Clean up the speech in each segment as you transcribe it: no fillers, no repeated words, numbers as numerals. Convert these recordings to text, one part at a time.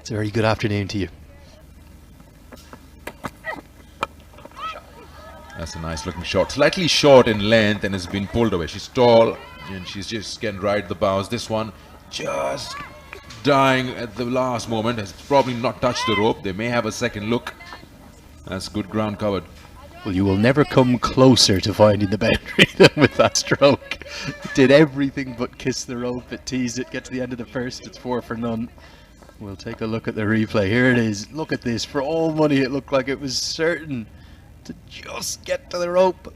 It's a very good afternoon to you. That's a nice looking shot. Slightly short in length and has been pulled away. She's tall and she's just can ride the bounce. This one just dying at the last moment. Has probably not touched the rope. They may have a second look. That's good ground covered. Well, you will never come closer to finding the boundary than with that stroke. It did everything but kiss the rope. It teased it, get to the end of the first. It's 4 for none. We'll take a look at the replay. Here it is. Look at this. For all money, it looked like it was certain to just get to the rope,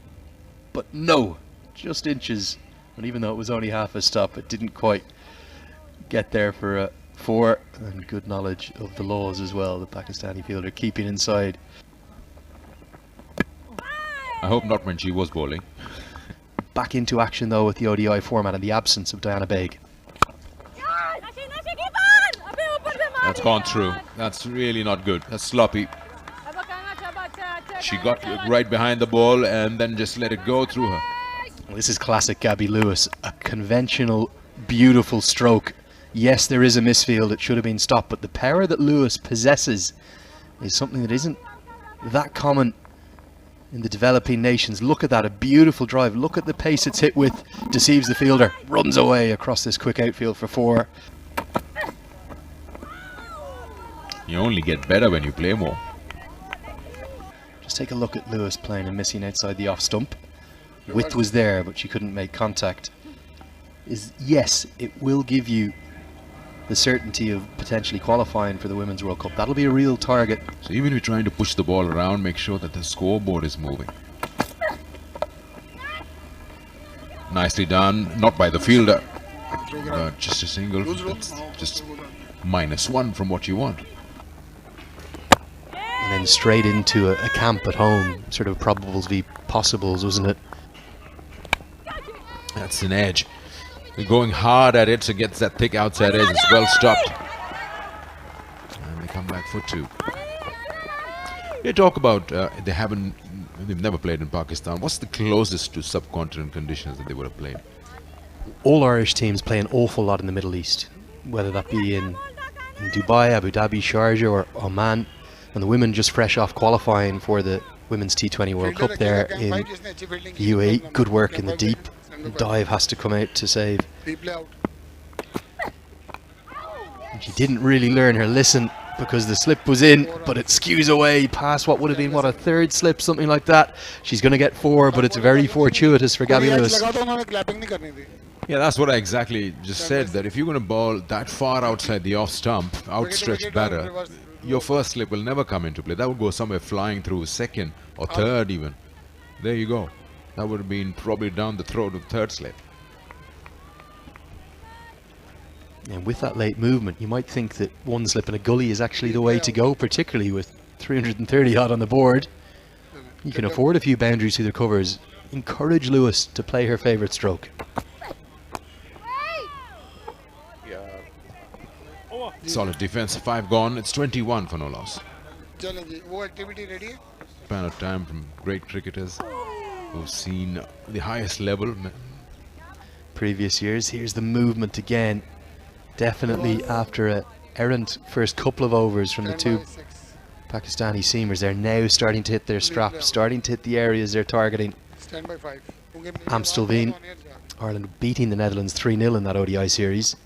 but no, just inches. And even though it was only half a stop, it didn't quite get there for a 4. And good knowledge of the laws as well. The Pakistani fielder keeping inside. I hope not when she was bowling. Back into action though with the ODI format in the absence of Diana Baig. That's gone through. That's really not good. That's sloppy. She got right behind the ball and then just let it go through her. Well, this is classic Gabby Lewis. A conventional, beautiful stroke. Yes, there is a misfield. It should have been stopped. But the power that Lewis possesses is something that isn't that common in the developing nations. Look at that. A beautiful drive. Look at the pace it's hit with. Deceives the fielder. Runs away across this quick outfield for 4. You only get better when you play more. Just take a look at Lewis playing and missing outside the off stump. Width was there, but she couldn't make contact. Yes, it will give you the certainty of potentially qualifying for the Women's World Cup. That'll be a real target. So even if you're trying to push the ball around, make sure that the scoreboard is moving. Nicely done, not by the fielder, but just a single. That's just -1 from what you want. And then straight into a camp at home, sort of probables v possibles, wasn't it? That's an edge. They're going hard at it, so gets that thick outside edge. It's well stopped. And they come back for 2. They talk about they've never played in Pakistan. What's the closest to subcontinent conditions that they would have played? All Irish teams play an awful lot in the Middle East, whether that be in Dubai, Abu Dhabi, Sharjah or Oman. And the women just fresh off qualifying for the Women's T20 World Cup there in the UAE. Good work in the deep. The dive has to come out to save. And she didn't really learn her lesson because the slip was in, but it skews away past what would have been, what, a 3rd slip, something like that. She's going to get 4, but it's very fortuitous for Gabby Lewis. Yeah, that's what I exactly just said, that if you're going to bowl that far outside the off stump, outstretched batter, your first slip will never come into play. That would go somewhere flying through 2nd or 3rd even. There you go. That would have been probably down the throat of 3rd slip. And with that late movement, you might think that 1 slip in a gully is actually the way to go, particularly with 330 odd on the board. You can afford a few boundaries through the covers. Encourage Lewis to play her favourite stroke. Solid defense, 5 gone. It's 21 for no loss. Span of time from great cricketers who've seen the highest level. Previous years. Here's the movement again. Definitely after a errant first couple of overs from the 2 Pakistani seamers. They're now starting to hit their straps, starting to hit the areas they're targeting. Amstelveen, Ireland beating the Netherlands 3-0 in that ODI series.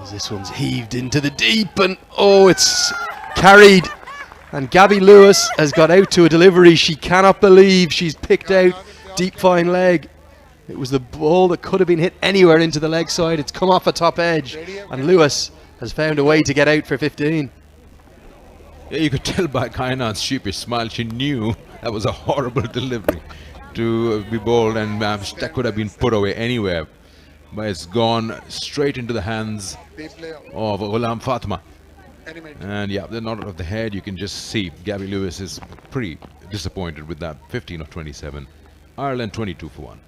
As this one's heaved into the deep, and oh, it's carried. And Gabby Lewis has got out to a delivery she cannot believe she's picked out. Deep fine leg. It was the ball that could have been hit anywhere into the leg side. It's come off a top edge, and Lewis has found a way to get out for 15. Yeah, you could tell by Kainat's sheepish smile, she knew that was a horrible delivery to be bowled, and that could have been put away anywhere. But it's gone straight into the hands of Ghulam Fatma. And yeah, the nod of the head, you can just see Gabby Lewis is pretty disappointed with that. 15 of 27. Ireland 22 for 1.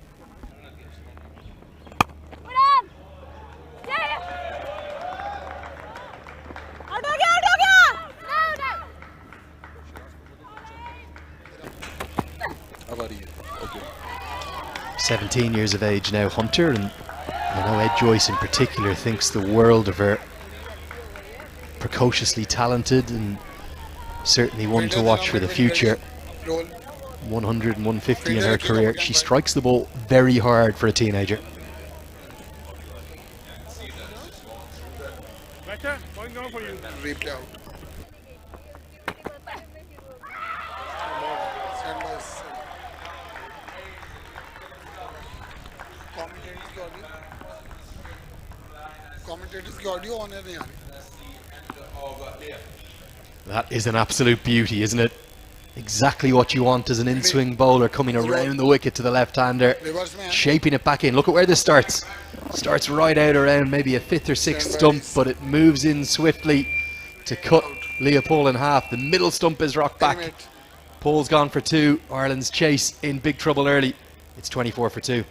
17 years of age now, Hunter, and I know Ed Joyce in particular thinks the world of her. precociously talented and certainly one to watch for the future. 100 and 150 in her career. She strikes the ball very hard for a teenager. That is an absolute beauty, isn't it? Exactly what you want as an in-swing bowler, coming around the wicket to the left-hander, shaping it back in. Look at where this starts. Starts right out around maybe a 5th or 6th stump, but it moves in swiftly to cut Leopold in half. The middle stump is rocked back. Paul's gone for 2. Ireland's chase in big trouble early. It's 24 for 2.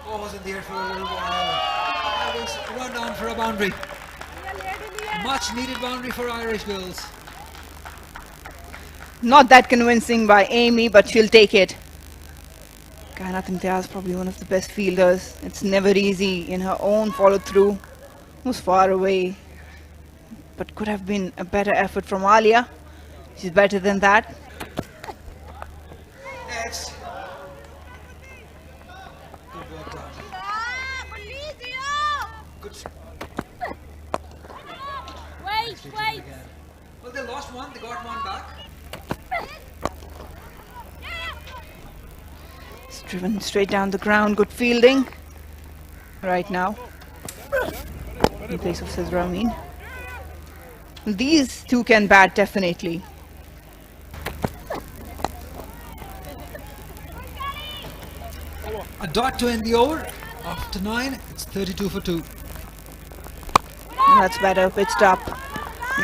Ball was in the air for a little while. Irish run down for a boundary. Much needed boundary for Irish girls. Not that convincing by Amy, but she'll take it. Kainat Imtiaz is probably one of the best fielders. It's never easy in her own follow-through. Was far away, but could have been a better effort from Alia. She's better than that. Yes. Good work done. Good. Wait. Well, they lost one, they got one back. It's driven straight down the ground. Good fielding right now in place of Cesar Amin. These two can bat definitely. A dot to end the over. After 9, it's 32 for 2. That's better, pitched up.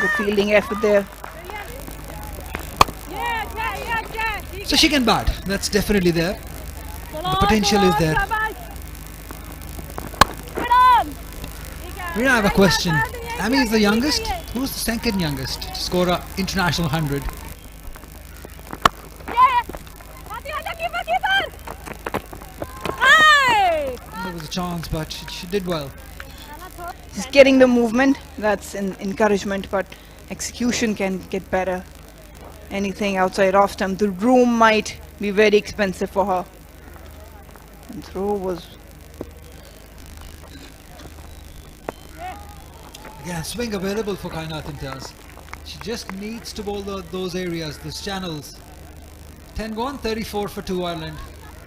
Good fielding effort there. So she can bat. That's definitely there. The potential is there. We have a question. Amy is the youngest. Who's the second youngest to score an international 100? There was a chance, but she did well. She's getting the movement. That's an encouragement, but execution can get better. Anything outside off stump, the room might be very expensive for her. And throw was... Again, swing available for Kainat Imtiaz. She just needs to bowl those areas, those channels. 10 gone, 34 for 2 Ireland.